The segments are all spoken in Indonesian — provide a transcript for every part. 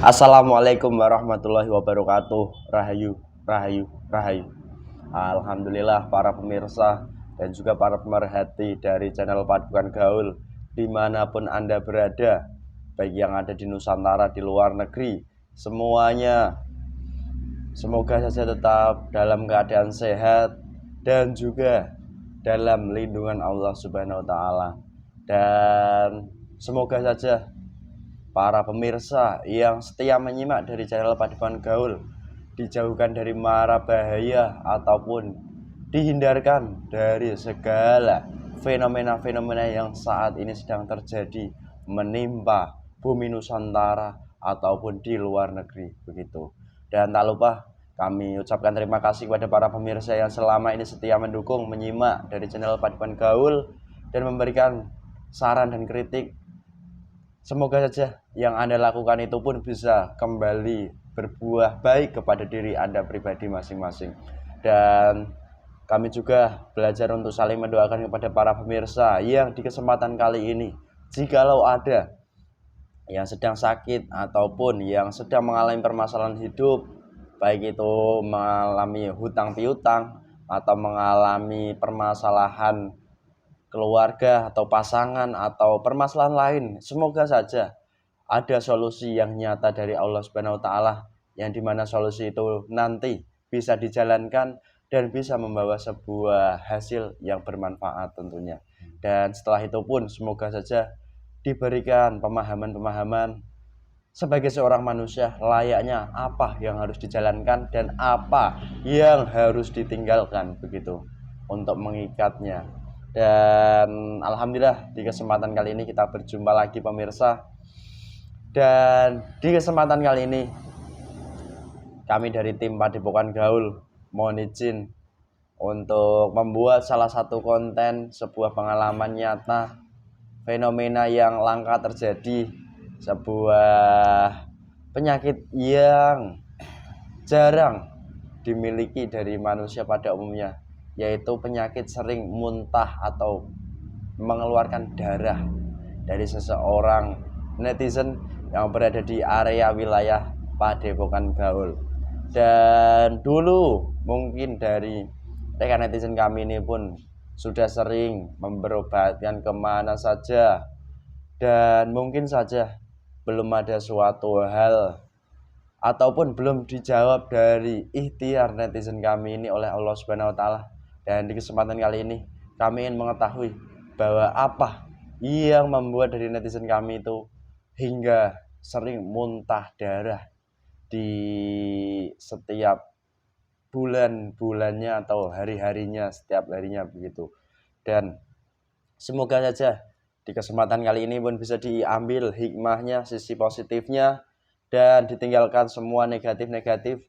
Assalamualaikum warahmatullahi wabarakatuh. Rahayu, rahayu, rahayu. Alhamdulillah para pemirsa dan juga para pemerhati dari channel Padukan Gaul dimanapun Anda berada, baik yang ada di Nusantara, di luar negeri, semuanya semoga saja tetap dalam keadaan sehat dan juga dalam lindungan Allah Subhanahu wa taala. Dan semoga saja para pemirsa yang setia menyimak dari channel Padukan Gaul dijauhkan dari mara bahaya ataupun dihindarkan dari segala fenomena-fenomena yang saat ini sedang terjadi menimpa bumi Nusantara ataupun di luar negeri begitu. Dan tak lupa kami ucapkan terima kasih kepada para pemirsa yang selama ini setia mendukung, menyimak dari channel Padukan Gaul dan memberikan saran dan kritik. Semoga saja yang Anda lakukan itu pun bisa kembali berbuah baik kepada diri Anda pribadi masing-masing. Dan kami juga belajar untuk saling mendoakan kepada para pemirsa yang di kesempatan kali ini, jikalau ada yang sedang sakit ataupun yang sedang mengalami permasalahan hidup, baik itu mengalami hutang piutang atau mengalami permasalahan keluarga atau pasangan atau permasalahan lain, semoga saja ada solusi yang nyata dari Allah Subhanahu wa taala, yang dimana solusi itu nanti bisa dijalankan dan bisa membawa sebuah hasil yang bermanfaat tentunya. Dan setelah itu pun semoga saja diberikan pemahaman-pemahaman sebagai seorang manusia layaknya apa yang harus dijalankan dan apa yang harus ditinggalkan begitu untuk mengikatnya. Dan alhamdulillah di kesempatan kali ini kita berjumpa lagi pemirsa. Dan di kesempatan kali ini kami dari tim Padepokan Gaul mohon izin untuk membuat salah satu konten sebuah pengalaman nyata, fenomena yang langka terjadi, sebuah penyakit yang jarang dimiliki dari manusia pada umumnya, yaitu penyakit sering muntah atau mengeluarkan darah dari seseorang netizen yang berada di area wilayah Padepokan Gaul. Dan dulu mungkin dari rekan netizen kami ini pun sudah sering memberobatkan kemana saja, dan mungkin saja belum ada suatu hal ataupun belum dijawab dari ikhtiar netizen kami ini oleh Allah Subhanahu wa taala. Dan di kesempatan kali ini kami ingin mengetahui bahwa apa yang membuat dari netizen kami itu hingga sering muntah darah di setiap bulan-bulannya atau hari-harinya, setiap harinya begitu. Dan semoga saja di kesempatan kali ini pun bisa diambil hikmahnya, sisi positifnya, dan ditinggalkan semua negatif-negatif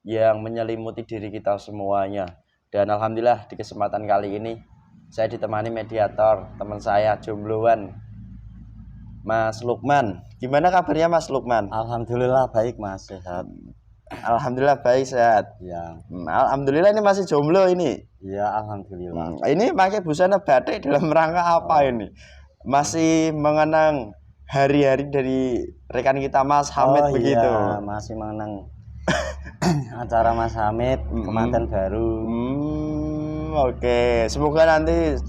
yang menyelimuti diri kita semuanya. Dan alhamdulillah di kesempatan kali ini saya ditemani mediator, teman saya jombloan, Mas Lukman. Gimana kabarnya Mas Lukman? Alhamdulillah baik Mas, sehat. Alhamdulillah baik, sehat. Ya. Alhamdulillah ini masih jomblo ini. Ya, alhamdulillah. Ini pakai busana batik dalam rangka apa ini? Masih mengenang hari-hari dari rekan kita Mas Hamid begitu. Iya, masih mengenang acara Mas Hamid kemarin baru. Oke. Semoga nanti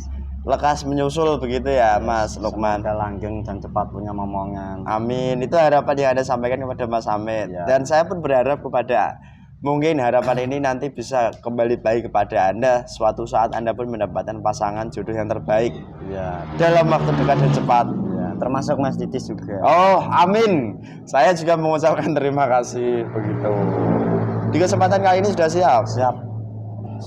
lekas menyusul begitu ya, Mas Lukman. Semoga langgeng dan cepat punya momongan. Amin. Itu harapan yang Anda sampaikan kepada Mas Hamid. Ya. Dan saya pun berharap kepada mungkin harapan ini nanti bisa kembali baik kepada Anda. Suatu saat Anda pun mendapatkan pasangan jodoh yang terbaik. Ya. Dalam waktu dekat dan cepat. Ya, termasuk Mas Titis juga. Oh, amin. Saya juga mengucapkan terima kasih begitu. Di kesempatan kali ini sudah siap? Siap.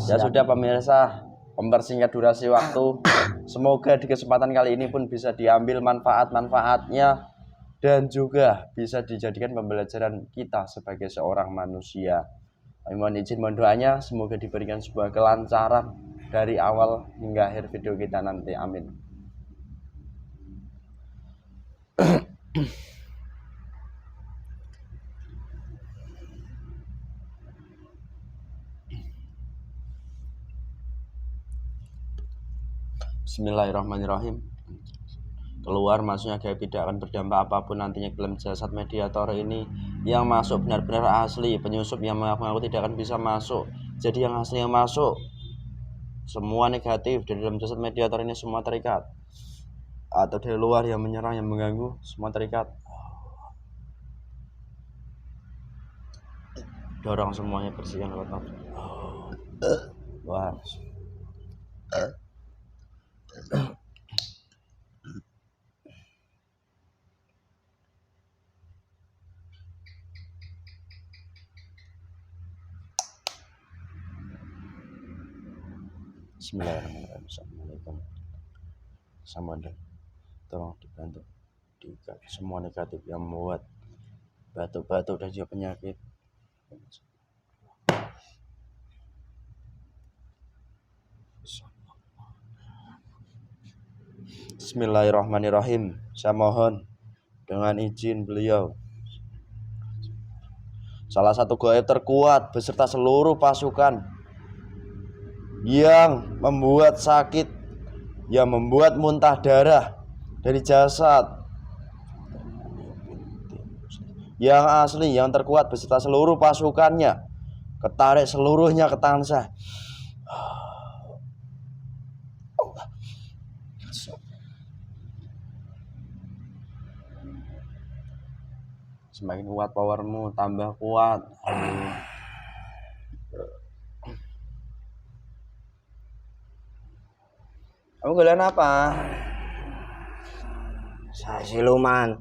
Ya sudah pemirsa, mempersingkat durasi waktu. Semoga di kesempatan kali ini pun bisa diambil manfaat-manfaatnya dan juga bisa dijadikan pembelajaran kita sebagai seorang manusia. Mohon izin, mohon doanya, semoga diberikan sebuah kelancaran dari awal hingga akhir video kita nanti. Amin. Bismillahirrahmanirrahim. keluar, maksudnya gaib tidak akan berdampak apapun nantinya ke dalam jasad mediator ini. Yang masuk benar-benar asli, penyusup yang mengaku tidak akan bisa masuk. Jadi yang asli yang masuk, semua negatif dari dalam jasad mediator ini semua terikat. Atau dari luar yang menyerang, yang mengganggu, semua terikat. Dorong semuanya, bersihkan kotor. Wah. Bismillahirrahmanirrahim. Assalamualaikum. Sama deh. Tolong dibantu diikat semua negatif yang membuat batuk-batuk dan juga penyakit. Bismillahirrahmanirrahim. Saya mohon dengan izin beliau, salah satu gaib terkuat beserta seluruh pasukan yang membuat sakit, yang membuat muntah darah dari jasad, yang asli, yang terkuat beserta seluruh pasukannya, ketarik seluruhnya ke tangan saya. Semakin kuat powermu, tambah kuat. Kamu galian apa? Saya siluman.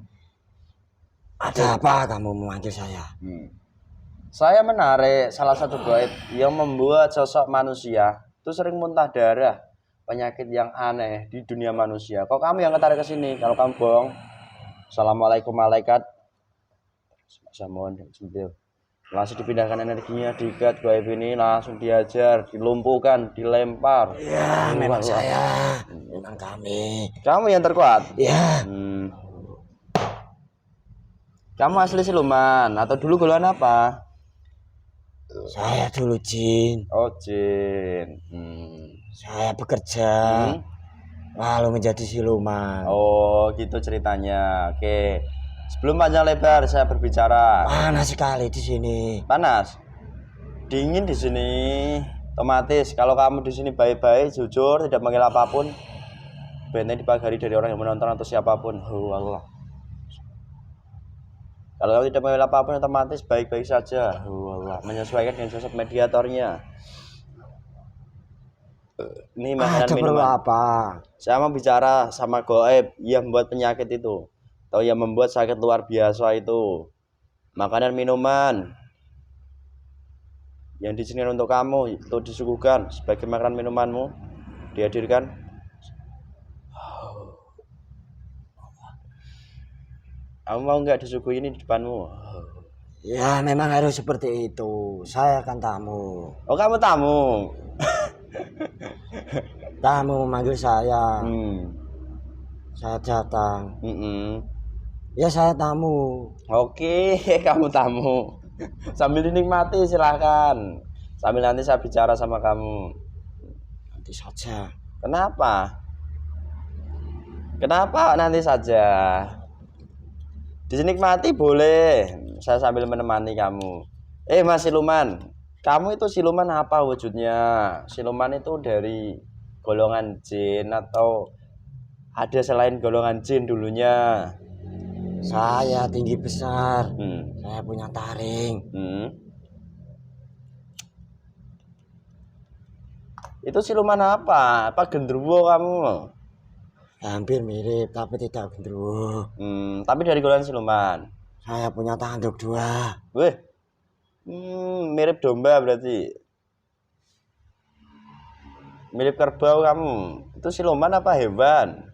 Ada apa kamu memanggil saya? Saya menarik salah satu gaib yang membuat sosok manusia itu sering muntah darah, penyakit yang aneh di dunia manusia. Kok kamu yang ketarik ke sini? Kalau kamu bohong, assalamualaikum malaikat. Saya mohon langsung dipindahkan energinya, diikat gaib ini, langsung diajar, dilumpuhkan, dilempar. Ya, memang saya, memang kami. Kamu yang terkuat. Ya. Kamu asli siluman atau dulu golongan apa? Saya dulu jin. Oh, jin. Saya bekerja lalu menjadi siluman. Oh, gitu ceritanya. Oke. Sebelum panjang lebar saya berbicara. Panas sekali di sini. Panas. Dingin di sini. Otomatis kalau kamu di sini baik-baik, jujur, tidak manggil apapun, benteng dipagari dari orang yang menonton atau siapapun. Oh Allah. Kalau kamu tidak manggil apapun, otomatis baik-baik saja. Oh Allah. Menyesuaikan dengan sosok mediatornya. Ini makanan minuman. Apa? Saya mau bicara sama gaib yang membuat penyakit itu, atau yang membuat sakit luar biasa itu. Makanan minuman yang disediakan untuk kamu itu disuguhkan sebagai makanan minumanmu, dihadirkan. Kamu mau nggak disuguhi ini di depanmu? Ya, memang harus seperti itu. Saya kan tamu. Oh, kamu tamu. Tamu memanggil saya. Saya datang. Ya, saya tamu. Oke, kamu tamu. Sambil dinikmati silahkan. Sambil nanti saya bicara sama kamu. Nanti saja. Kenapa? Kenapa nanti saja? Dinikmati boleh. Saya sambil menemani kamu. Mas siluman, kamu itu siluman apa wujudnya? Siluman itu dari golongan jin atau ada selain golongan jin dulunya? Saya tinggi besar. Saya punya taring. Itu siluman apa? Apa genderuwo kamu? Hampir mirip tapi tidak genderuwo. Tapi dari golongan siluman. Saya punya tanduk 2. Wih. Mirip domba berarti. Mirip kerbau kamu. Itu siluman apa hewan?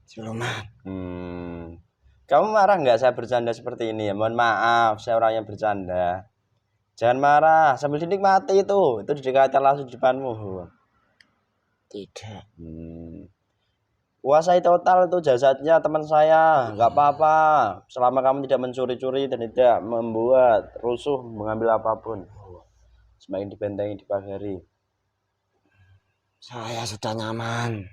Siluman. Kamu marah nggak saya bercanda seperti ini ya? Mohon maaf, saya orang yang bercanda. Jangan marah, sambil dinikmati itu didekatkan langsung di depanmu. Tidak. Kuasai total itu jasadnya teman saya, nggak apa-apa. Selama kamu tidak mencuri-curi dan tidak membuat rusuh, mengambil apapun. Semakin dibentengi, dipagari. Saya sudah nyaman.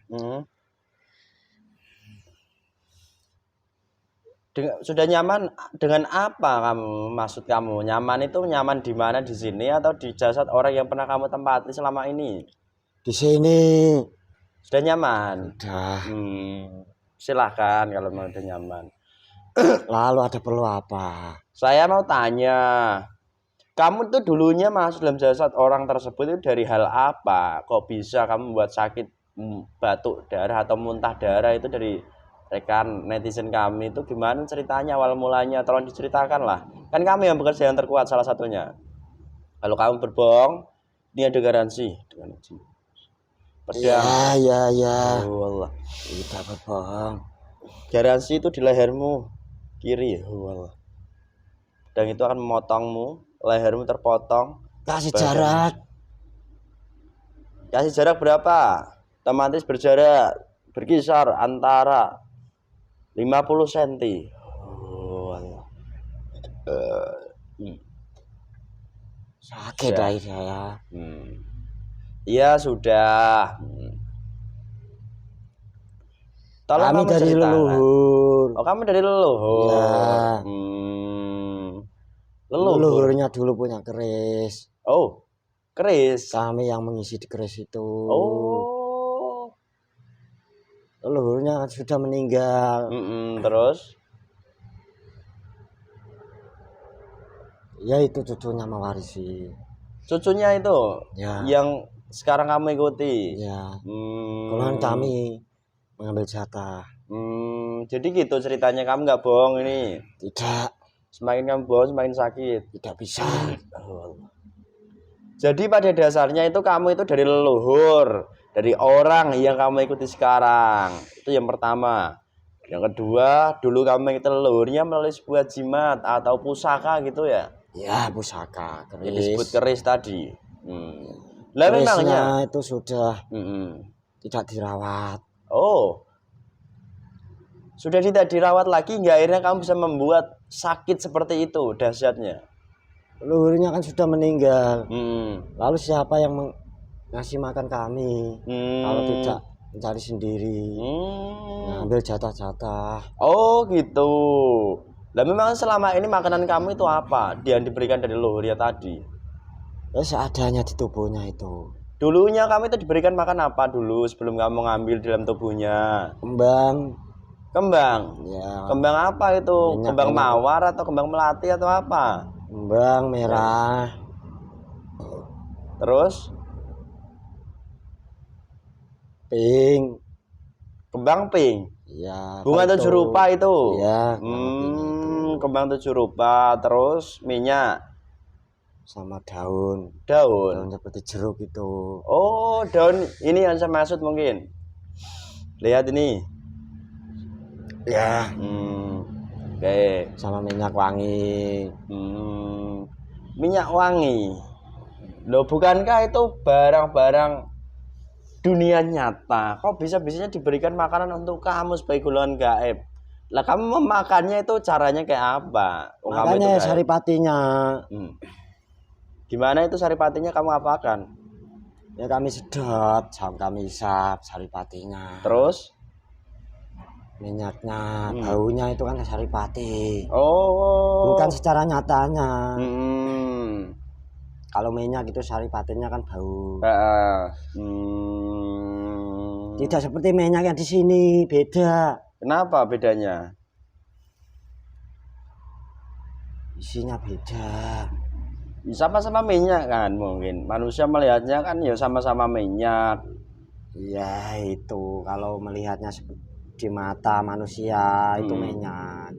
Sudah nyaman dengan apa kamu? Maksud kamu nyaman itu nyaman di mana, di sini atau di jasad orang yang pernah kamu tempati selama ini? Di sini Sudah nyaman. udah. Silahkan kalau mau udah nyaman. Lalu ada perlu apa? Saya mau tanya, kamu tuh dulunya masuk dalam jasad orang tersebut itu dari hal apa? Kok bisa kamu buat sakit batuk darah atau muntah darah itu dari rekan netizen kami itu gimana ceritanya awal mulanya? Tolong diceritakan lah. Kan kami yang bekerja yang terkuat salah satunya. Kalau kamu berbohong, ini ada garansi dengan izin. Pedang. Ya. Oh Allah. Tidak berbohong. Garansi itu di lehermu kiri. Oh Allah. Dan itu akan memotongmu, lehermu terpotong. Kasih jarak. Kasih jarak berapa? Otomatis berkisar antara 50 cm. Oh Allah. Sakit dari saya. Iya sudah. Tolong Kami kamu dari ceritakan. leluhur. Oh kamu dari leluhur. Ya. Leluhurnya dulu punya keris. Oh, keris. Kami yang mengisi di keris itu. Oh. Leluhurnya sudah meninggal. Terus? Ya itu cucunya mewarisi. Cucunya itu Ya. yang sekarang kamu ikuti. Ya. Kemudian kami mengambil jatah. Jadi gitu ceritanya, kamu nggak bohong ini. Tidak. Semakin kamu bohong semakin sakit. Tidak bisa. Jadi pada dasarnya itu kamu itu dari leluhur, dari orang yang kamu ikuti sekarang. Itu yang pertama. Yang kedua, dulu kamu itu leluhurnya melalui sebuah jimat atau pusaka gitu ya. Ya, pusaka keris. Yang disebut keris tadi. Lah memangnya itu sudah tidak dirawat. Oh. Sudah tidak dirawat lagi hingga akhirnya kamu bisa membuat sakit seperti itu dahsyatnya. Leluhurnya kan sudah meninggal. Lalu siapa yang ngasih makan kami? Kalau tidak mencari sendiri. Ngambil jatah-jatah. Oh gitu. Lah memang selama ini makanan kamu itu apa? Yang diberikan dari leluhurnya tadi? Ya seadanya di tubuhnya itu. Dulunya kamu itu diberikan makan apa dulu sebelum kamu ngambil di dalam tubuhnya? Kembang. Ya. Kembang apa itu? Kembang mawar atau kembang melati atau apa? Kembang merah. Terus? Pink. Kembang pink. Ya. Bunga 7 rupa itu. Ya. Kembang 7 rupa. Terus minyak. Sama daun. Daun seperti jeruk itu. Oh, daun ini yang saya maksud mungkin. Lihat ini. Ya. Oke. Sama minyak wangi. Minyak wangi. Loh, bukankah itu barang-barang dunia nyata? Kok bisa-bisanya diberikan makanan untuk kamu sebagai golongan gaib? Lah kamu memakannya itu caranya kayak apa? Makanya saripatinya. Gimana itu saripatinya kamu apakan? Ya kami sedot, kami isap saripatinya. Terus? Minyaknya, baunya itu kan saripati. Oh. Bukan secara nyatanya. Kalau minyak itu saripatinya kan bau. Tidak seperti minyak yang di sini, beda. Kenapa bedanya? Isinya beda. Sama-sama minyak kan mungkin. Manusia melihatnya kan ya sama-sama minyak. Ya itu kalau melihatnya di mata manusia itu minyak.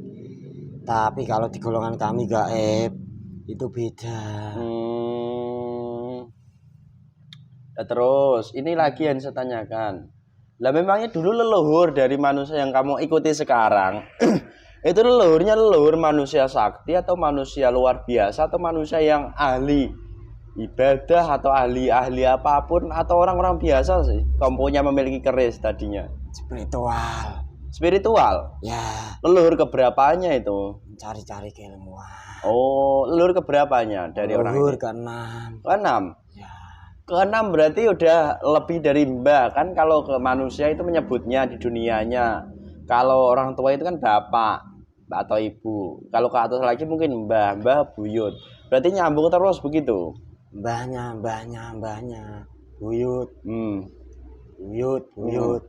Tapi kalau di golongan kami gaib itu beda. Ya, terus ini lagi yang saya tanyakan. Lah memangnya dulu leluhur dari manusia yang kamu ikuti sekarang itu leluhur manusia sakti atau manusia luar biasa atau manusia yang ahli ibadah atau ahli apapun atau orang-orang biasa sih kompunya memiliki keris tadinya? Spiritual? Ya. Leluhur keberapanya itu? Cari-cari keilmuan. Oh, leluhur keberapanya dari orang ini? Leluhur ke-6. Ke-6? Ya. Ke-6 berarti udah lebih dari mbak kan. Kalau ke manusia itu menyebutnya di dunianya. Kalau orang tua itu kan bapak. atau ibu. Kalau ke atas lagi mungkin mbah, mbah, buyut. Berarti nyambung terus begitu. Mbahnya, buyut, Hmm. buyut.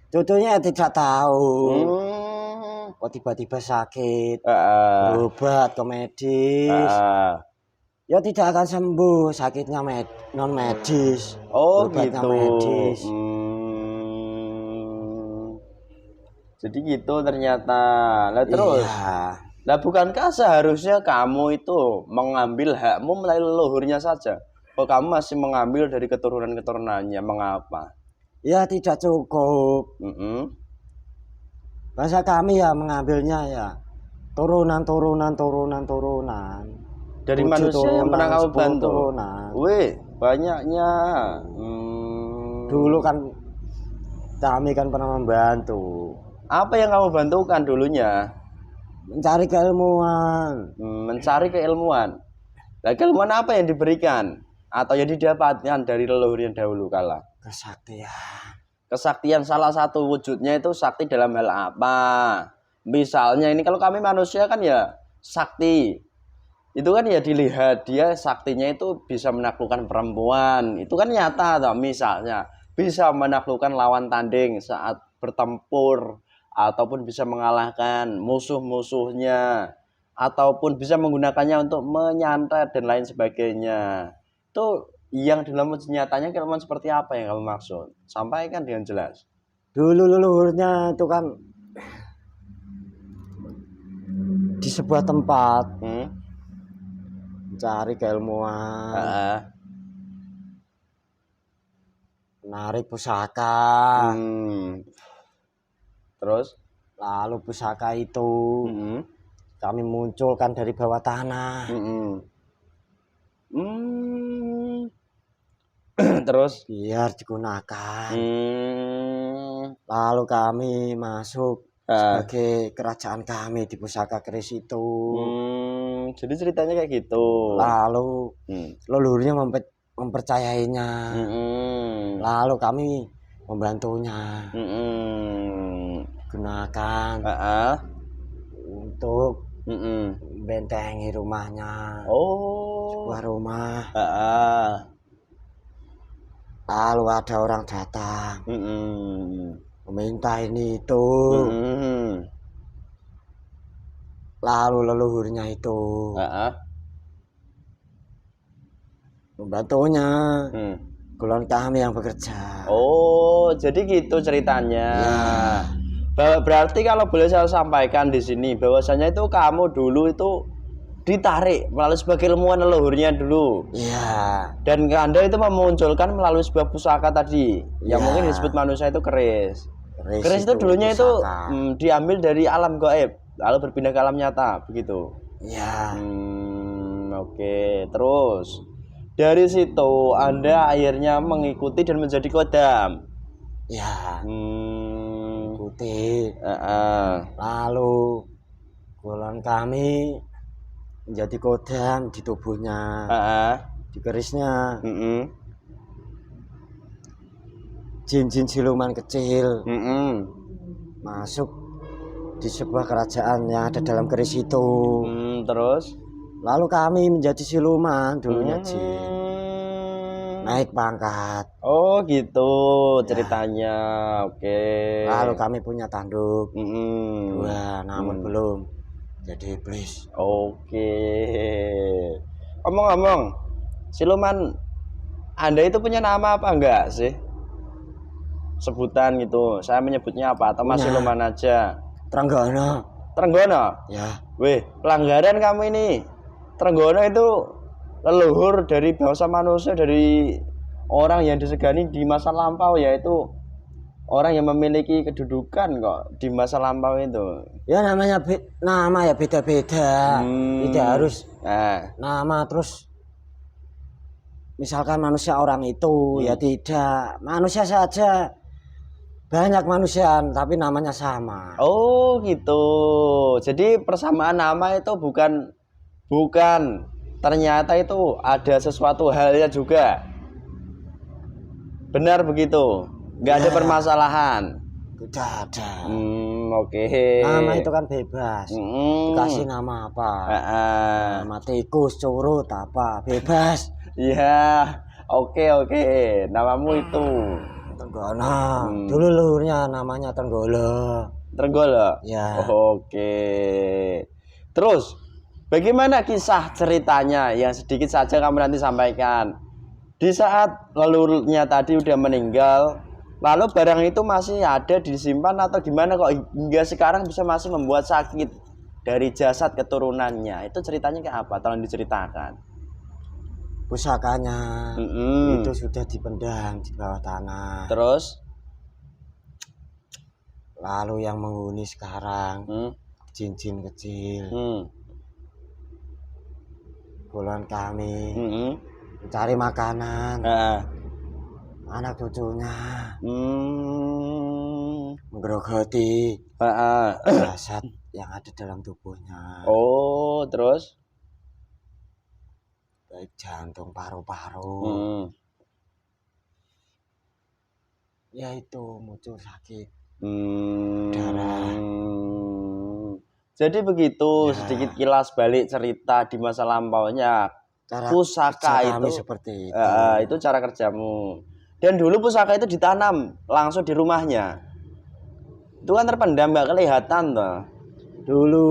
Cucunya tidak tahu. Hmm. Kok tiba-tiba sakit, Ah, berobat ke medis. ah. Ya tidak akan sembuh sakitnya non medis. Oh Berobatnya gitu. medis. Jadi gitu ternyata. Nah terus, Iya. nah bukankah seharusnya kamu itu mengambil hakmu melalui leluhurnya saja? Kok kamu masih mengambil dari keturunan-keturunannya? Mengapa? Ya tidak cukup. Mm-mm. Masa kami ya mengambilnya ya turunan. Dari 7 manusia yang pernah turunan, kamu 10 bantu. turunan. Wih, banyaknya. Dulu kan kami kan pernah membantu. Apa yang kamu bantukan dulunya? Mencari keilmuan. Mencari keilmuan. Nah, keilmuan apa yang diberikan? Atau yang didapatkan dari leluhur yang dahulu kala? Kesaktian. Kesaktian salah satu wujudnya itu sakti dalam hal apa? Misalnya ini kalau kami manusia kan ya sakti. Itu kan ya dilihat dia saktinya itu bisa menaklukkan perempuan. Itu kan nyata toh, misalnya bisa menaklukkan lawan tanding saat bertempur ataupun bisa mengalahkan musuh-musuhnya ataupun bisa menggunakannya untuk menyantet dan lain sebagainya. Itu yang dalam nyatanya keilmuan seperti apa yang kamu maksud? Sampaikan dengan jelas. Dulu leluhurnya itu kan di sebuah tempat mencari keilmuan, menarik pusaka. Terus Lalu pusaka itu kami munculkan dari bawah tanah. Terus biar digunakan. Lalu kami masuk sebagai kerajaan kami di pusaka keris itu. Jadi ceritanya kayak gitu. Lalu leluhurnya mempercayainya. Lalu kami membantunya. Gunakan untuk membentengi rumahnya. Sebuah rumah. Lalu ada orang datang meminta ini itu. Lalu leluhurnya itu membantunya. Golongan kami yang bekerja. Oh, jadi gitu ceritanya. Ya. Berarti kalau boleh saya sampaikan di sini bahwasanya itu kamu dulu itu ditarik melalui sebagai ilmuwan leluhurnya dulu. Iya. Dan Anda itu memunculkan melalui sebuah pusaka tadi yang mungkin disebut manusia itu keris. Keris itu dulunya pusaka. Itu diambil dari alam gaib lalu berpindah ke alam nyata begitu. Iya. Oke, terus dari situ Anda akhirnya mengikuti dan menjadi kodam. Ya. Ikuti. Lalu golongan kami menjadi kodam di tubuhnya. Di kerisnya. Jin-jin siluman kecil masuk di sebuah kerajaan yang ada dalam keris itu. Terus lalu kami menjadi siluman dulunya jin. Naik pangkat. Oh gitu ceritanya. Oke. Lalu kami punya tanduk 2 namun belum jadi iblis. Oke. Ngomong-ngomong, siluman Anda itu punya nama apa enggak sih? Sebutan gitu. Saya menyebutnya apa atau masih siluman aja? Trenggono. Trenggono? Ya. Weh, pelanggaran kamu ini. Trenggono itu leluhur dari bangsa manusia, dari orang yang disegani di masa lampau, yaitu orang yang memiliki kedudukan kok di masa lampau itu. Ya namanya nama ya beda-beda. Tidak harus nama terus misalkan manusia orang itu ya tidak. Manusia saja banyak manusia tapi namanya sama. Oh gitu. Jadi persamaan nama itu bukan ternyata itu ada sesuatu halnya juga. Benar begitu. Nggak ada permasalahan. Tidak ada. Oke. Nama itu kan bebas. Dikasih nama apa? Nama tikus, curut, apa? Bebas. Iya. Oke. Namamu itu Tenggono. Dulu leluhurnya namanya Tenggolo. Trenggolo. Ya. Oke. Terus bagaimana kisah ceritanya yang sedikit saja kamu nanti sampaikan. Di saat leluhurnya tadi udah meninggal, lalu barang itu masih ada disimpan atau gimana kok hingga sekarang bisa masih membuat sakit dari jasad keturunannya? Itu ceritanya kayak apa? Tolong diceritakan. Pusakanya itu sudah dipendam di bawah tanah. Terus? Lalu yang menghuni sekarang jin-jin kecil. Golongan kami mencari makanan. Anak cucunya menggerogoti jasad yang ada dalam tubuhnya. Oh, terus? Baik jantung, paru-paru. Ya itu muncul sakit darah. Jadi begitu, Ya. sedikit kilas balik cerita di masa lampaunya. Cara Pusaka itu seperti itu. Itu cara kerjamu. Dan dulu pusaka itu ditanam langsung di rumahnya. Itu kan terpendam, nggak kelihatan toh. Dulu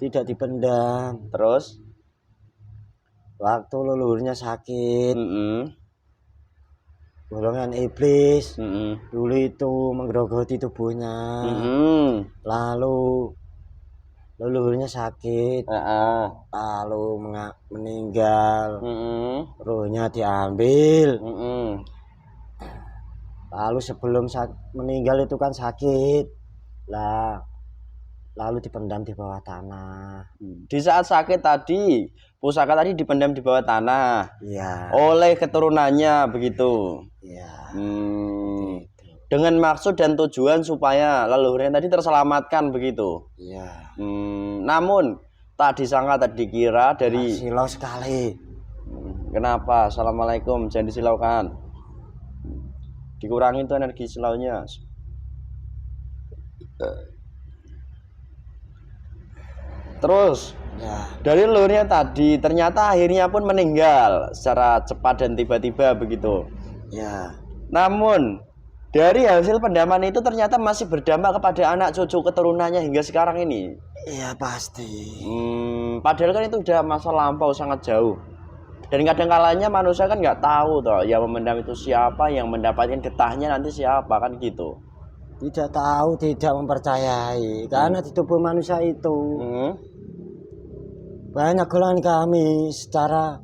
tidak dipendam. Terus waktu leluhurnya sakit, golongan iblis dulu itu menggerogoti tubuhnya. Lalu leluhurnya sakit, lalu meninggal. Ruhnya diambil. Lalu sebelum meninggal itu kan sakit lah, lalu dipendam di bawah tanah. Di saat sakit tadi pusaka tadi dipendam di bawah tanah. Iya. Oleh keturunannya begitu. Iya. Dengan maksud dan tujuan supaya leluhurnya tadi terselamatkan begitu. Iya. Namun tak disangka, tak dikira dari silau sekali. Kenapa? Assalamualaikum, jangan disilaukan. Dikurangi tuh energi silaunya. Terus dari leluhurnya tadi ternyata akhirnya pun meninggal secara cepat dan tiba-tiba begitu. Ya. Namun dari hasil pendaman itu ternyata masih berdampak kepada anak cucu keturunannya hingga sekarang ini. Iya pasti. Padahal kan itu udah masa lampau sangat jauh. Dan kadang kalanya manusia kan nggak tahu toh yang memendam itu siapa, yang mendapatkan getahnya nanti siapa kan gitu. Tidak tahu, tidak mempercayai karena di tubuh manusia itu banyak golongan kami secara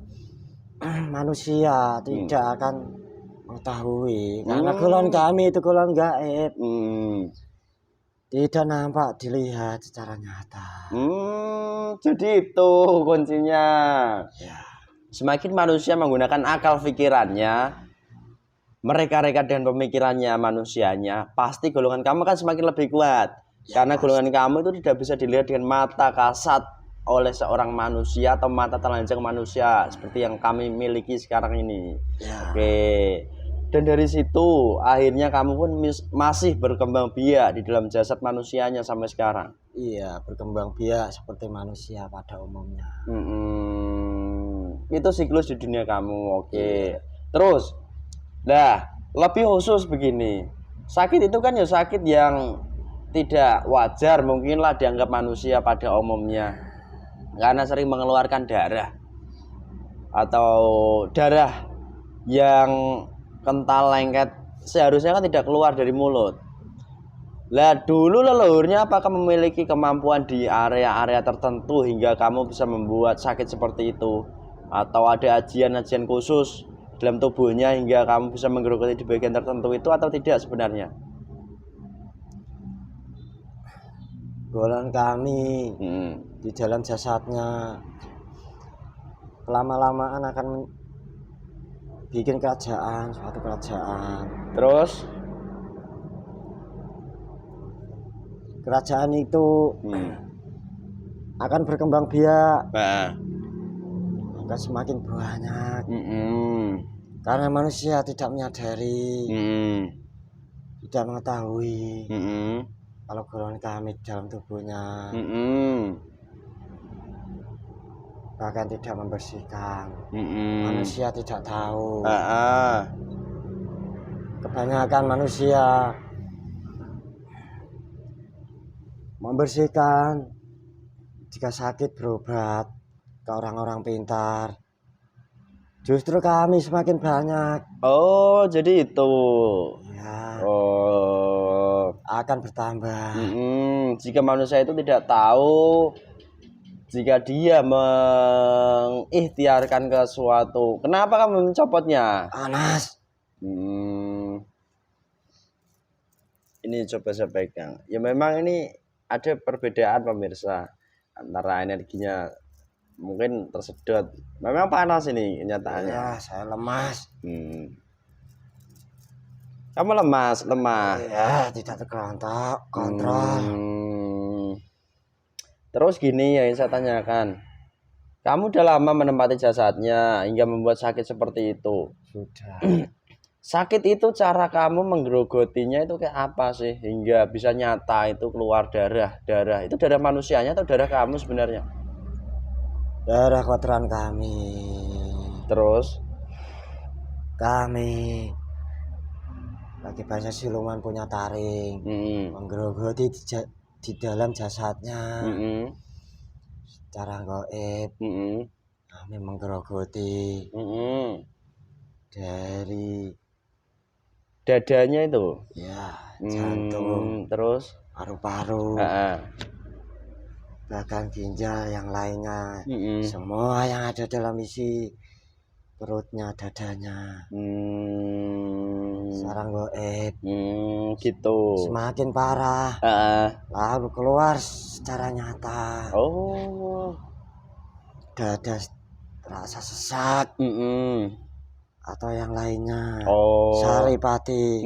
manusia tidak akan mengetahui karena golongan kami itu golongan gaib. Tidak nampak dilihat secara nyata. Jadi itu kuncinya. Ya. Semakin manusia menggunakan akal pikirannya, mereka-reka dengan pemikirannya manusianya, pasti golongan kamu kan semakin lebih kuat. Ya, karena pasti. Golongan kamu itu tidak bisa dilihat dengan mata kasat oleh seorang manusia atau mata telanjang manusia seperti yang kami miliki sekarang ini. Ya. Oke. Dan dari situ akhirnya kamu pun masih berkembang biak di dalam jasad manusianya sampai sekarang. Iya, berkembang biak seperti manusia pada umumnya. Itu siklus di dunia kamu. Oke. Terus lebih khusus begini, sakit itu kan ya sakit yang tidak wajar mungkin lah dianggap manusia pada umumnya, karena sering mengeluarkan darah atau darah yang kental lengket, seharusnya kan tidak keluar dari mulut. Lah dulu leluhurnya apakah memiliki kemampuan di area-area tertentu hingga kamu bisa membuat sakit seperti itu, atau ada ajian-ajian khusus dalam tubuhnya hingga kamu bisa menggerogoti di bagian tertentu itu atau tidak sebenarnya? Golongan kami di dalam jasadnya lama-lamaan akan bikin kerajaan, suatu kerajaan. Terus kerajaan itu akan berkembang biak. Akan semakin banyak. Karena manusia tidak menyadari. tidak mengetahui Mm-mm. kalau golongan kami dalam tubuhnya, Mm-mm. bahkan tidak membersihkan. Mm-mm. Manusia tidak tahu. Ah. Kebanyakan manusia membersihkan jika sakit berobat ke orang-orang pintar. Justru kami semakin banyak. Oh, jadi itu. Ya, Oh. akan bertambah. Jika manusia itu tidak tahu, jika dia mengikhtiarkan ke suatu, kenapa kamu mencopotnya? Panas. Ini coba saya pegang. Ya memang ini ada perbedaan pemirsa antara energinya mungkin tersedot. Memang panas ini kenyataannya. Ya, saya lemas. Kamu lemah. Ya, tidak kontrol. Terus gini yang saya tanyakan. Kamu udah lama menempati jasadnya hingga membuat sakit seperti itu. Sudah. Sakit itu cara kamu menggerogotinya itu kayak apa sih hingga bisa nyata itu keluar darah itu darah manusianya atau darah kamu sebenarnya? Darah kotoran kami. Terus Kami bagi bahasa siluman punya taring, menggerogoti di dalam jasadnya. Secara gaib kami menggerogoti dari dadanya itu. Ya, jantung, terus paru-paru, bahkan ginjal yang lainnya. Semua yang ada dalam isi perutnya, dadanya. Sarang gaib. Gitu. Semakin parah. Lalu keluar secara nyata. Oh. Dada terasa sesak. Atau yang lainnya. Oh. Saripati.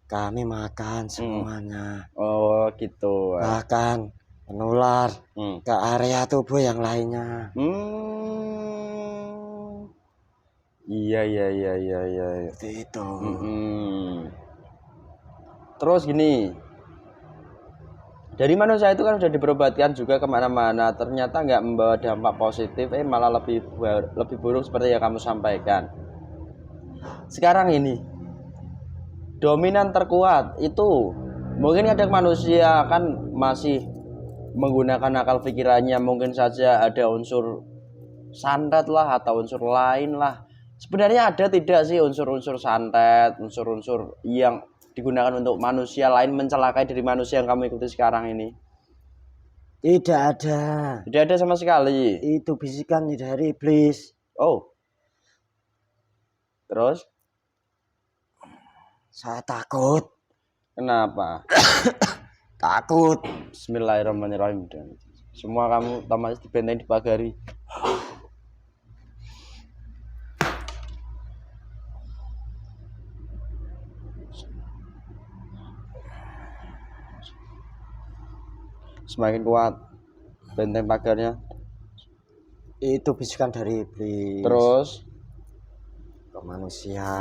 Kami makan semuanya. Oh, gitu. Bahkan menular ke area tubuh yang lainnya. Iya. Seperti itu. Terus gini, dari manusia itu kan sudah diberobatkan juga kemana-mana, ternyata nggak membawa dampak positif, malah lebih buruk seperti yang kamu sampaikan. Sekarang ini dominan terkuat itu mungkin ada manusia kan masih menggunakan akal pikirannya, mungkin saja ada unsur santet lah atau unsur lain lah. Sebenarnya ada tidak sih unsur-unsur santet, unsur-unsur yang digunakan untuk manusia lain mencelakai dari manusia yang kamu ikuti sekarang ini? Tidak ada. Tidak ada sama sekali. Itu bisikan dari iblis. Oh. Terus? Saya takut. Kenapa? Takut. Bismillahirrahmanirrahim. Semua kamu otomatis dibenteng dipagari. Semakin kuat benteng pagarnya. Itu bisikan dari iblis. Terus ke manusia.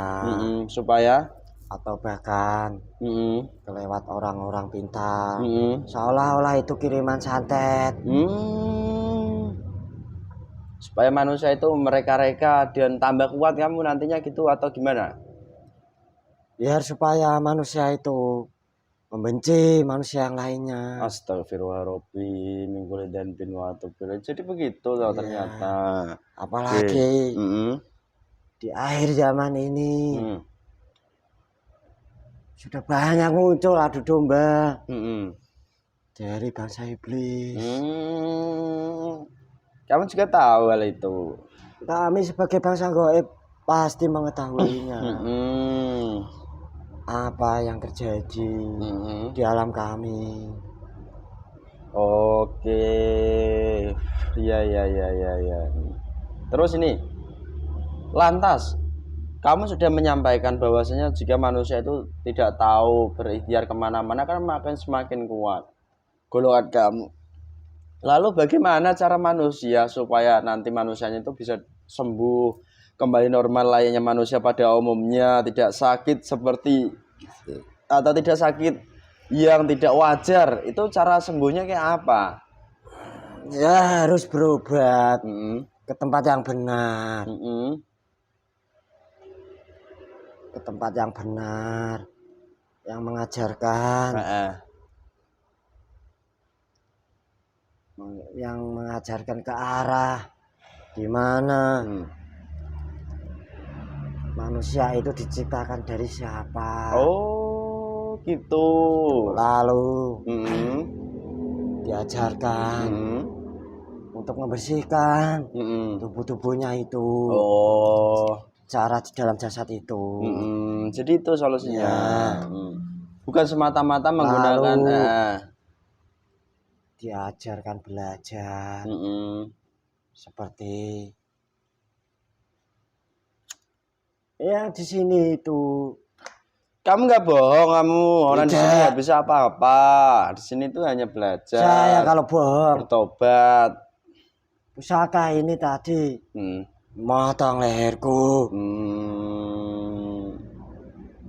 Supaya atau bahkan kelewat orang-orang pintar. Seolah-olah itu kiriman santet. Supaya manusia itu mereka-reka dan tambah kuat kamu nantinya gitu atau gimana? Biar supaya manusia itu membenci manusia yang lainnya. Astagfirullahaladzim, minggu dan bin watub. Jadi begitu loh ternyata. Apalagi di akhir zaman ini sudah banyak muncul adu domba dari bangsa iblis. Kamu juga tahu hal itu. Kami sebagai bangsa gaib pasti mengetahuinya. Apa yang terjadi di alam kami. Oke. Iya. Terus ini, lantas kamu sudah menyampaikan bahwasanya jika manusia itu tidak tahu berikhtiar kemana-mana kan makin semakin kuat golongan kamu. Lalu bagaimana cara manusia supaya nanti manusianya itu bisa sembuh, kembali normal layaknya manusia pada umumnya, tidak sakit seperti atau tidak sakit yang tidak wajar, itu cara sembuhnya kayak apa? Ya harus berobat Mm-mm. ke tempat yang benar, Mm-mm. ke tempat yang benar, yang mengajarkan, Heeh. yang mengajarkan ke arah di mana Hmm. manusia itu diciptakan dari siapa. Oh, gitu. Lalu Mm-mm. diajarkan Mm-mm. untuk membersihkan Mm-mm. tubuh-tubuhnya itu, Oh. cara di dalam jasad itu. Mm-mm. Jadi itu solusinya. Ya, Bukan semata-mata menggunakan lalu diajarkan belajar seperti yang di sini itu. Kamu nggak bohong, kamu orang di sini Tidak. nggak bisa apa-apa. Di sini tuh hanya belajar, Saya kalau bohong, bertobat. pusaka ini tadi motong leherku.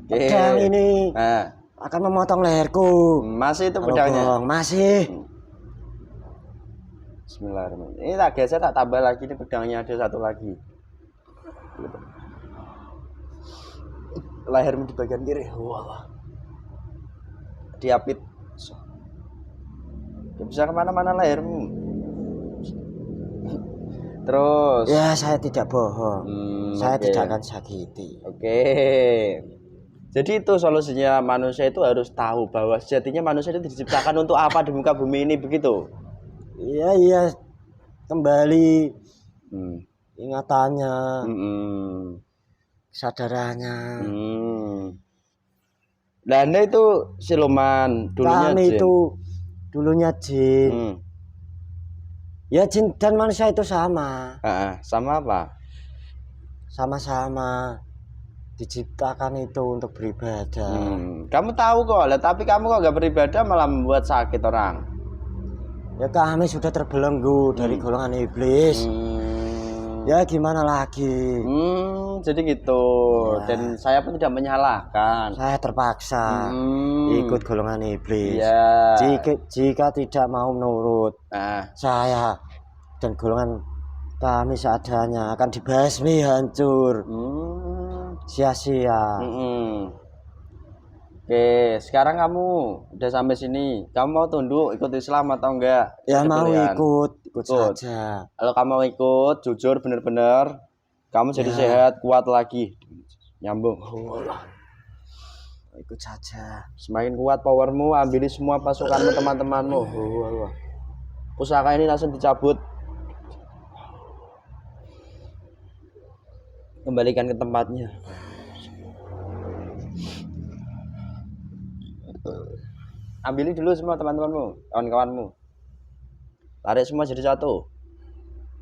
Pedang ini akan memotong leherku. Masih itu Kalau pedangnya? bohong, masih. Bismillahirrahmanirrahim. Ini tak geser, tak tambah lagi, ini pedangnya ada satu lagi. Lehermu di bagian kiri. Wah. Diapit. Gak bisa kemana-mana lehermu. Terus. Ya, saya tidak bohong. Saya tidak akan sakiti. Oke. Jadi itu solusinya, manusia itu harus tahu bahwa sejatinya manusia itu diciptakan untuk apa di muka bumi ini, begitu? Iya. Kembali ingatannya, kesadarannya. Dan itu siluman, dulunya Kami jin. itu dulunya jin. Ya jin dan manusia itu sama. Sama apa? Sama-sama diciptakan itu untuk beribadah. Kamu tahu kok, tapi kamu kok gak beribadah malah membuat sakit orang. Ya kami sudah terbelenggu dari golongan iblis. Ya gimana lagi? Jadi gitu. Ya. Dan saya pun tidak menyalahkan. Saya terpaksa ikut golongan iblis. Ya. Jika tidak mau menurut, saya dan golongan kami seadanya akan dibasmi hancur. Sia-sia. Oke, sekarang kamu udah sampai sini. Kamu mau tunduk ikut Islam atau enggak? Ya mau ikut saja. Kalau kamu mau ikut, jujur bener-bener, kamu jadi sehat, kuat lagi. Nyambung. Ikut saja. Semakin kuat powermu, ambil semua pasukanmu, teman-temanmu. Pusaka ini langsung dicabut. Kembalikan ke tempatnya. Ambilin dulu semua teman-temanmu, kawan-kawanmu. Tarik semua jadi satu.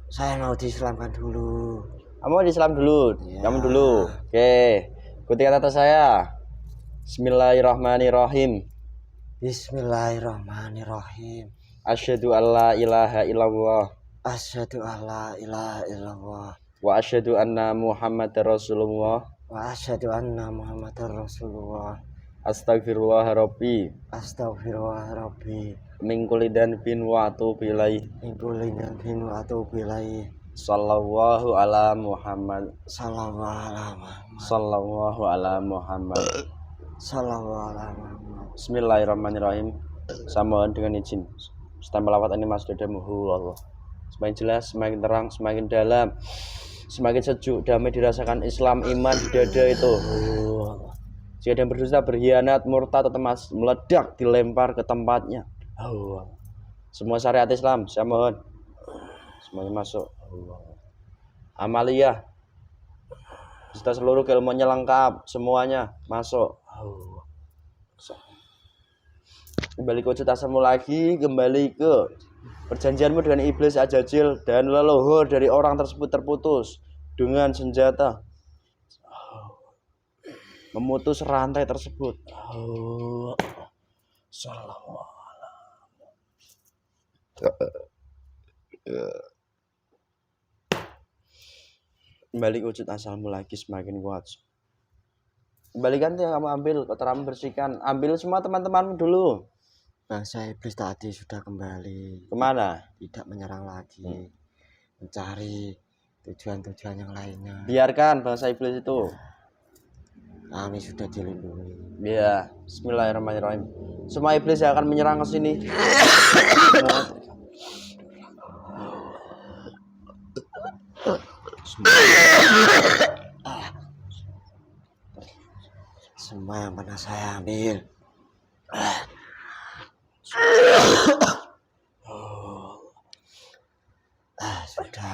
Saya mau diislamkan dulu. Kamu mau diislam dulu? Ya. Kamu dulu. Oke. Ikuti kata saya. Bismillahirrahmanirrahim. Bismillahirrahmanirrahim. Asyhadu alla ilaha illallah. Asyhadu alla ilaha illallah. Wa asyhadu anna Muhammadar Rasulullah. Wa asyhadu anna Muhammadar Rasulullah. Astagfirullah Rabbi. Astagfirullah Rabbi. Min kulli dhanbin wa atubu ilaih. Min kulli dhanbin wa atubu ilaih. Sallallahu ala Muhammad. Sallallahu ala Muhammad. Sallallahu ala Muhammad. Sallallahu ala Muhammad. Bismillahirrahmanirrahim. Saya mohon dengan izin stempel lawat ini Mas Dadamuhu Allah. Semakin jelas, semakin terang, semakin dalam, semakin sejuk, damai dirasakan Islam, iman di dada itu. Jika ada yang berdusta, berkhianat, murtad atau meledak, dilempar ke tempatnya. Semua syariat Islam, saya mohon semuanya masuk. Amalia, serta seluruh ilmunya lengkap, semuanya masuk. Kembali ke wujud asalmu lagi, kembali ke perjanjianmu dengan iblis Ajajil, dan leluhur dari orang tersebut terputus dengan senjata. Memutus rantai tersebut. Kembali ke wujud asalmu lagi, semakin kuat. Kembalikan tuh yang kamu ambil, kotoran bersihkan. Ambil semua teman-temanmu dulu. Bangsa iblis tadi sudah kembali. Kemana? Tidak menyerang lagi. Mencari tujuan-tujuan yang lainnya. Biarkan bangsa iblis itu. Kami sudah dilindungi. Ya, bismillahirrahmanirrahim. Semua iblis yang akan menyerang ke sini. Semua yang pernah saya ambil. Sudah.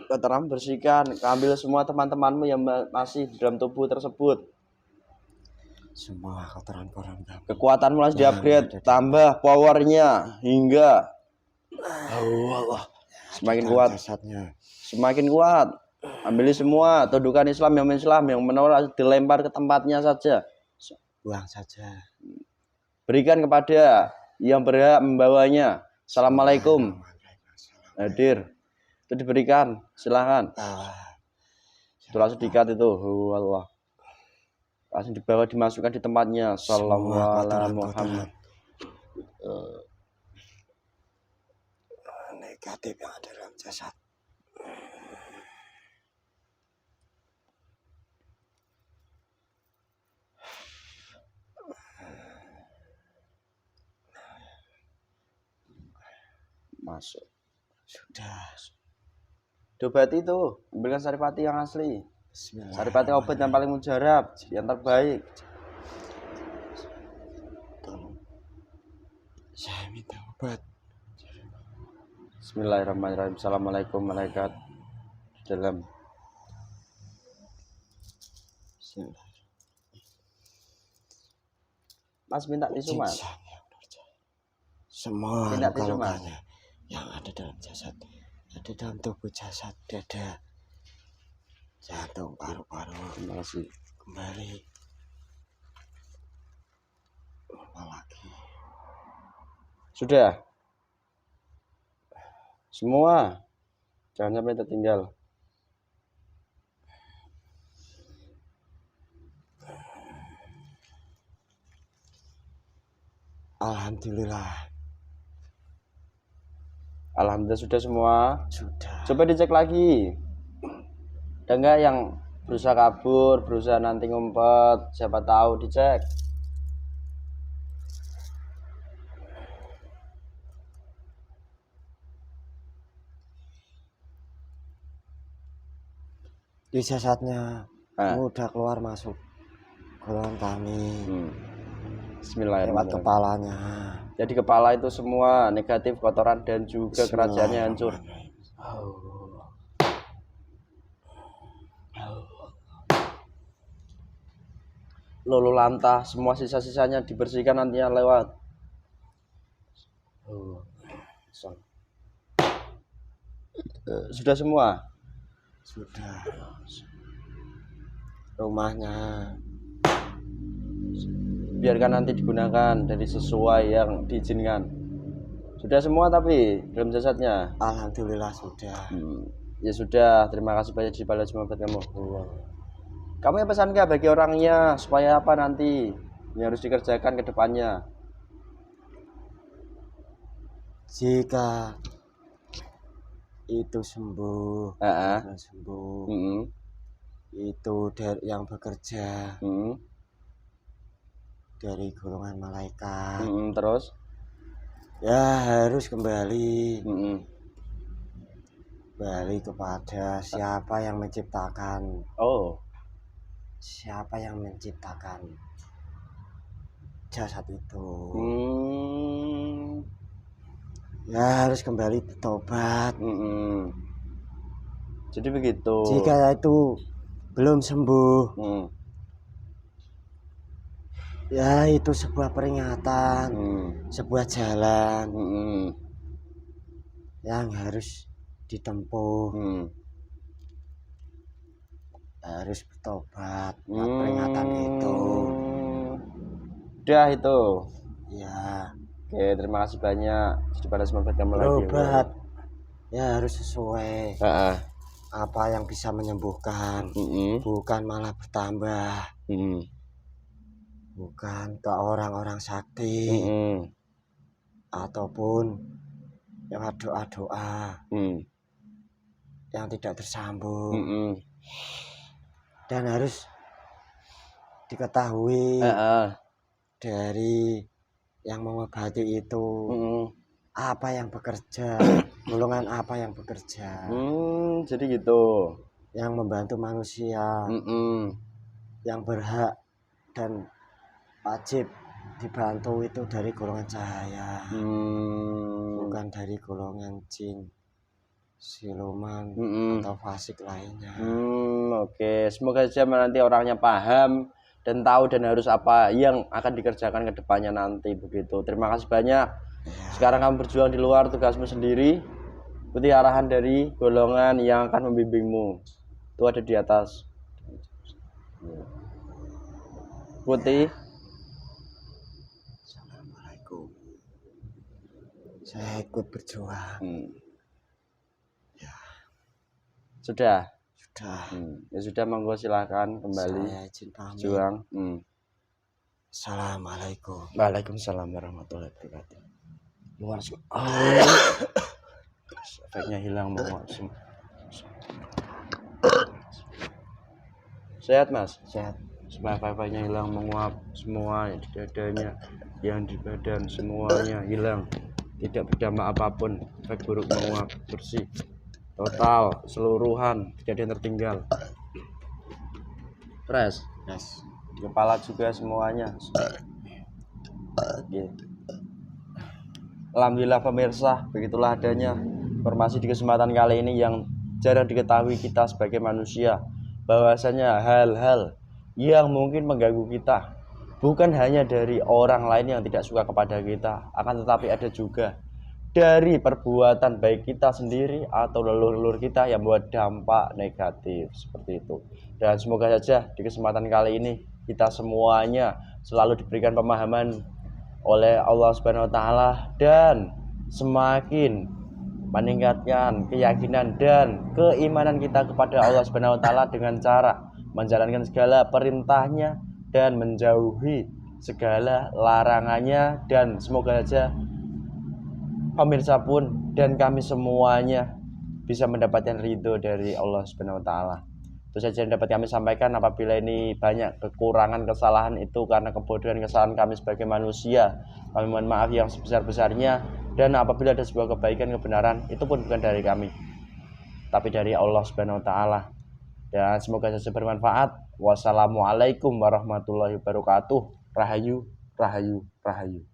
Kotoran bersihkan. Ambil semua teman-temanmu yang masih di dalam tubuh tersebut. Semua kotoran-kotoran kami. Kekuatanmu harus di-upgrade. Tambah powernya hingga Allah. Semakin kuat. Jasadnya. Semakin kuat. Ambil semua tundukan Islam yang menolak dilempar ke tempatnya saja. Buang saja. Berikan kepada yang berhak membawanya. Assalamualaikum. Hadir. Itu diberikan. Silahkan. Itu langsung diikat itu. Allah. Langsung dibawa dimasukkan di tempatnya. Assalamualaikum Muhammad. Negatif yang ada dalam jasad. Masuk. Sudah. Dobati itu, ambilkan saripati yang asli. Saripati obat yang paling mujarab, yang terbaik. Tolong. Saya minta obat. Bismillahirrahmanirrahim. Assalamualaikum malaikat dalam. Mas minta tisu mas. Semua Minta tisu, luka-lukanya yang ada dalam jasad, ada dalam tubuh jasad, dada, jantung, paru-paru. Terima kasih. Kembali. Apa lagi? Sudah. Semua. Jangan sampai tertinggal. Alhamdulillah. Alhamdulillah sudah semua. Sudah. Coba dicek lagi. Ada enggak yang berusaha kabur, berusaha nanti ngumpet, siapa tahu dicek. Di jasadnya mudah keluar masuk golongan kami. Lewat Bismillahirrahmanirrahim. kepalanya. Jadi kepala itu semua negatif, kotoran dan juga kerajaannya hancur. Lulu lantah, semua sisa-sisanya dibersihkan nantinya lewat. Sudah semua? Sudah. Rumahnya Biarkan nanti digunakan dari sesuai yang diizinkan. Sudah semua tapi dalam jasadnya. alhamdulillah sudah. Ya sudah, terima kasih banyak dibalas semua buat kamu. Kamu yang pesan nggak bagi orangnya supaya apa nanti yang harus dikerjakan ke depannya? Jika itu sembuh, sembuh, itu dari yang bekerja dari golongan malaikat, terus ya harus kembali kepada siapa yang menciptakan. Siapa yang menciptakan jasad itu. Ya harus kembali tobat. Jadi begitu. Jika itu belum sembuh, ya itu sebuah peringatan, sebuah jalan yang harus ditempuh. Harus bertobat. Peringatan itu. Udah itu. Ya. Oke, terima kasih banyak. Jadi pada semangat kamu lagi. Berobat. Ya harus sesuai. apa yang bisa menyembuhkan, bukan malah bertambah, bukan ke orang-orang sakti ataupun lewat doa-doa yang tidak tersambung. Dan harus diketahui dari yang mengobati itu apa yang bekerja, golongan apa yang bekerja, jadi gitu, yang membantu manusia, yang berhak dan wajib dibantu itu dari golongan cahaya, bukan dari golongan jin, siluman atau fasik lainnya. Oke, semoga saja nanti orangnya paham dan tahu dan harus apa yang akan dikerjakan ke depannya nanti begitu. Terima kasih banyak. Sekarang kamu berjuang di luar, tugasmu sendiri. Ikuti arahan dari golongan yang akan membimbingmu. Itu ada di atas. Ikuti. Assalamualaikum. Saya ikut berjuang. Ya. Sudah. Sudah. Ya sudah, monggo silakan kembali. Saya izin pamit. Juang. Assalamualaikum. Waalaikumsalam warahmatullahi wabarakatuh. Luar efeknya hilang mau. Sehat Mas? Sehat. Efeknya hilang, menguap semua di dadanya, yang di badan semuanya hilang. Tidak berdampak apapun, efek buruk menguap, bersih. Total, keseluruhan, tidak ada yang tertinggal. Fresh. Yes. Kepala juga semuanya. Oke. Alhamdulillah pemirsa, begitulah adanya informasi di kesempatan kali ini yang jarang diketahui kita sebagai manusia, bahwasanya hal-hal yang mungkin mengganggu kita bukan hanya dari orang lain yang tidak suka kepada kita, akan tetapi ada juga dari perbuatan baik kita sendiri atau leluhur kita yang membuat dampak negatif seperti itu. Dan semoga saja di kesempatan kali ini kita semuanya selalu diberikan pemahaman oleh Allah Subhanahu wa taala dan semakin meningkatkan keyakinan dan keimanan kita kepada Allah Subhanahu wa taala dengan cara menjalankan segala perintahnya dan menjauhi segala larangannya. Dan semoga saja pemirsa pun dan kami semuanya bisa mendapatkan ridho dari Allah Subhanahu wa taala. Itu saja yang dapat kami sampaikan. Apabila ini banyak kekurangan, kesalahan, itu karena kebodohan, kesalahan kami sebagai manusia. Kami mohon maaf yang sebesar-besarnya. Dan apabila ada sebuah kebaikan, kebenaran, itu pun bukan dari kami, tapi dari Allah Subhanahu wa taala. Dan semoga saja bermanfaat. Wassalamualaikum warahmatullahi wabarakatuh. Rahayu, rahayu, rahayu.